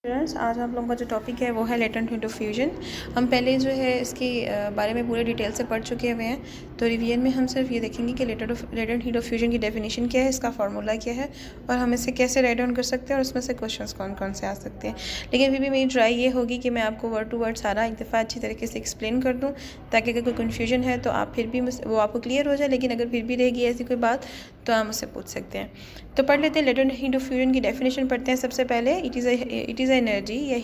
Friends, आज आप लोगों का जो टॉपिक है वो है लेटेंट हीट ऑफ फ्यूजन। हम पहले जो है इसके बारे में पूरे डिटेल से पढ़ चुके हुए हैं। तो रिवीजन में हम सिर्फ ये देखेंगे कि लेटेंट हीट ऑफ फ्यूजन की डेफिनेशन क्या है, इसका फार्मूला क्या है और हम इसे कैसे राइट डाउन कर सकते हैं और उसमें से क्वेश्चंस कौन कौन से आ सकते हैं। लेकिन फिर भी मेरी ट्राई ये होगी कि मैं आपको वर्ड टू वर्ड सारा एक दफ़ा अच्छी तरीके से एक्सप्लेन कर दूँ, ताकि अगर कोई कन्फ्यूजन है तो आप फिर भी वो आपको क्लियर हो जाए। लेकिन अगर फिर भी रहेगी ऐसी कोई बात तो आप मुझसे पूछ सकते हैं। तो पढ़ लेते हैं लेटेंट हीट ऑफ फ्यूजन की डेफिनेशन पढ़ते हैं। सबसे पहले इट इज़ एनर्जी या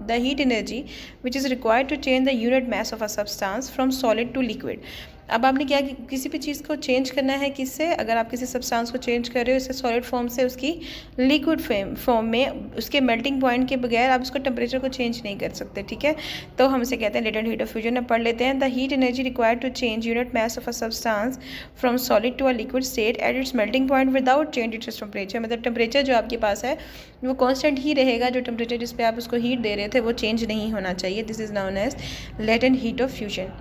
the heat energy which is required to change the unit mass of a substance from solid to liquid। अब आपने क्या किसी भी चीज़ को चेंज करना है, किससे? अगर आप किसी सब्सटेंस को चेंज कर रहे हो इससे सॉलिड फॉर्म से उसकी लिक्विड फॉर्म में, उसके मेल्टिंग पॉइंट के बगैर आप उसको टेम्परेचर को चेंज नहीं कर सकते, ठीक है। तो हम इसे कहते हैं लेटेंट हीट ऑफ फ्यूजन। अब पढ़ लेते हैं। The heat energy required to change unit mass of a substance from solid to a liquid state at its melting point without change its temperature. मतलब टेम्परेचर जो आपके पास है वो कॉन्स्टेंट ही रहेगा, जो टेम्परेचर जिस पे आप उसको हीट दे रहे थे वो चेंज नहीं होना चाहिए। This is known as latent heat of fusion.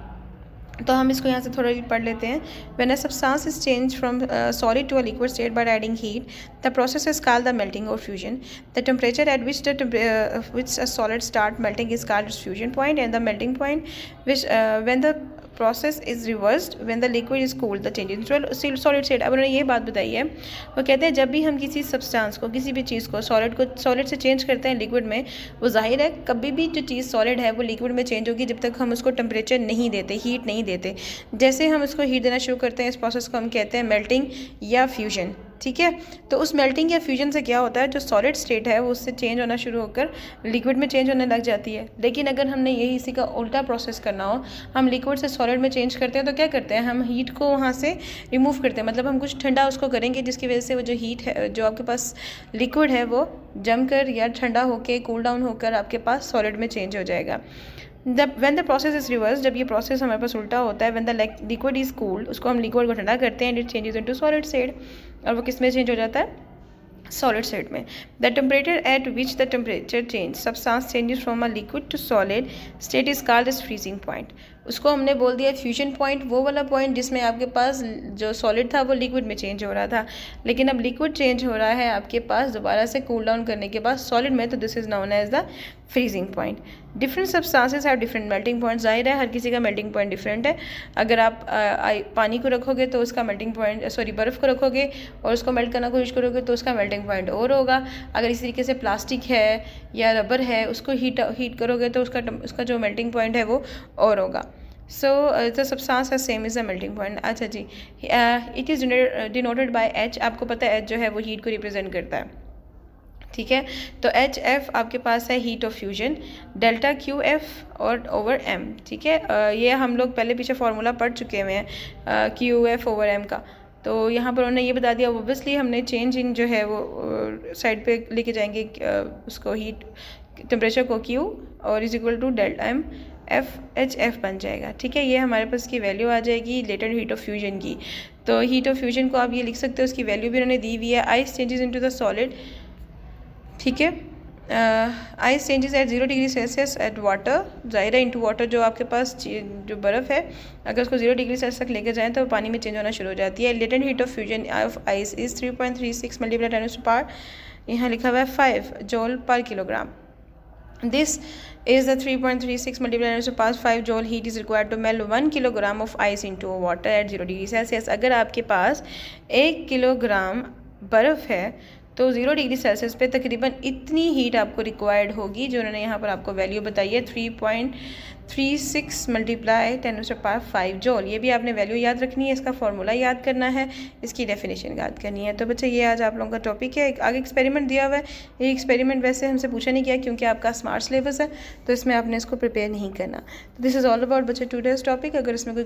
तो हम इसको यहाँ से थोड़ा पढ़ लेते हैं। When a substance is change from solid to a liquid state by adding heat, the process is called the melting और fusion. The temperature at which a solid start melting is called its fusion point and the melting point which when the process is reversed when the liquid is cooled the change in solid state. अब उन्होंने ये बात बताई है, वो कहते हैं जब भी हम किसी सब्सटेंस को, किसी भी चीज़ को सॉलिड से चेंज करते हैं लिक्विड में, वो जाहिर है कभी भी जो चीज़ सॉलिड है वो लिक्विड में चेंज होगी जब तक हम उसको टेम्परेचर नहीं देते, हीट नहीं देते। जैसे हम उसको हीट देना शुरू करते हैं, इस प्रोसेस को हम कहते हैं मेल्टिंग या फ्यूजन, ठीक है। तो उस मेल्टिंग या फ्यूजन से क्या होता है, जो सॉलिड स्टेट है वो उससे चेंज होना शुरू होकर लिक्विड में चेंज होने लग जाती है। लेकिन अगर हमने यही इसी का उल्टा प्रोसेस करना हो, हम लिक्विड से सॉलिड में चेंज करते हैं, तो क्या करते हैं, हम हीट को वहाँ से रिमूव करते हैं। मतलब हम कुछ ठंडा उसको करेंगे जिसकी वजह से वो जो हीट है, जो आपके पास लिक्विड है, वो जमकर या ठंडा होकर कूल डाउन होकर आपके पास सॉलिड में चेंज हो जाएगा। When the process is reverse, जब ये प्रोसेस हमारे पास उल्टा होता है, when the liquid is cooled, उसको हम लिक्विड को ठंडा करते हैं and it changes into solid state, और वो किस में चेंज हो जाता है, सॉलिड स्टेट में। The temperature at which the temperature change substance changes from a liquid to solid state is called as freezing point. उसको हमने बोल दिया फ्यूजन पॉइंट, वो वाला पॉइंट जिसमें आपके पास जो सॉलिड था वो लिक्विड में चेंज हो रहा था, लेकिन अब लिक्विड चेंज हो रहा है आपके पास दोबारा से कूल डाउन करने के बाद सॉलिड में, तो this is known as the freezing point. Different substances have different melting point. जाहिर है हर किसी का मेल्टिंग पॉइंट डिफरेंट है। अगर आप पानी को रखोगे तो उसका मेल्टिंग पॉइंट, बर्फ़ को रखोगे और उसको मेल्ट करना कोशिश करोगे तो उसका मेल्टिंग पॉइंट और होगा। अगर इसी तरीके से प्लास्टिक है या रबर है, उसको हीट करोगे तो उसका जो मेल्टिंग पॉइंट है वो और होगा। सो द सब्सटेंस है same is the melting point. अच्छा जी, it is denoted by H. आपको पता है एच जो है वो हीट को रिप्रेजेंट करता है, ठीक है। तो एच एफ आपके पास है heat of fusion, delta Q F और ओवर एम, ठीक है। ये हम लोग पहले पीछे फार्मूला पढ़ चुके हुए हैं क्यू एफ ओवर एम का। तो यहाँ पर उन्होंने ये बता दिया, ओब्वियसली हमने चेंज इन जो है वो साइड पे लेके जाएंगे उसको, हीट टेम्परेचर को क्यू और is equal to delta M F H F बन जाएगा, ठीक है। ये हमारे पास की वैल्यू आ जाएगी लेटेंट हीट ऑफ फ्यूजन की। तो हीट ऑफ फ्यूजन को आप ये लिख सकते हो, उसकी वैल्यू भी उन्होंने दी हुई है। Ice changes into the solid, ठीक है। Ice changes at 0 degree Celsius at water, जाहिर है इंटू वाटर, जो आपके पास जो बर्फ़ है अगर उसको 0 डिग्री सेल्सियस तक लेके जाएँ तो पानी में चेंज होना शुरू हो जाती है। Latent heat of fusion of ice is 3.36 multiply 10⁻⁴, यहाँ लिखा हुआ है 5 जॉल पर kilogram. This is the 3.36 multiplied by 5 joule heat is required to melt 1 kilogram of ice into water at 0 degree Celsius. अगर आपके पास 1 किलोग्राम बर्फ़ है तो 0 डिग्री सेल्सियस पे तकरीबन इतनी हीट आपको रिक्वायर्ड होगी, जो उन्होंने यहाँ पर आपको वैल्यू बताई है 3.36 मल्टीप्लाई 10⁻⁵ जॉल। ये भी आपने वैल्यू याद रखनी है, इसका फार्मूला याद करना है, इसकी डेफिनेशन याद करनी है। तो बच्चे ये आज आप लोगों का टॉपिक है। आगे एक्सपेरिमेंट दिया हुआ है, ये एक्सपेरिमेंट वैसे हमसे पूछा नहीं गया क्योंकि आपका स्मार्ट सिलेबस है, तो इसमें आपने इसको प्रिपेयर नहीं करना। तो दिस इज़ ऑल अबाउट बच्चे टुडेज़ टॉपिक। अगर इसमें कोई